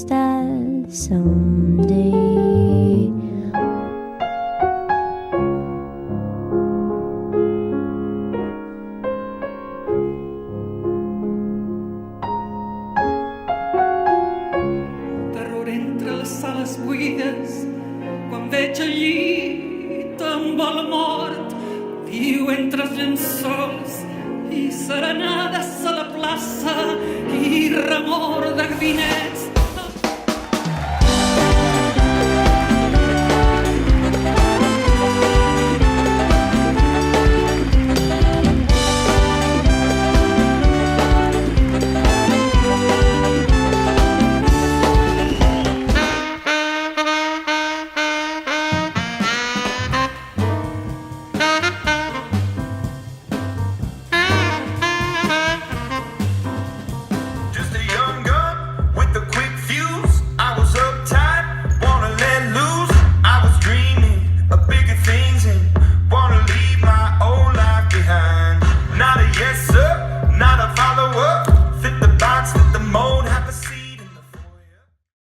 that someday terror entre les sales buides quan veig el llit amb la mort viu entre els llençols i serenades a la plaça i remor de gabinet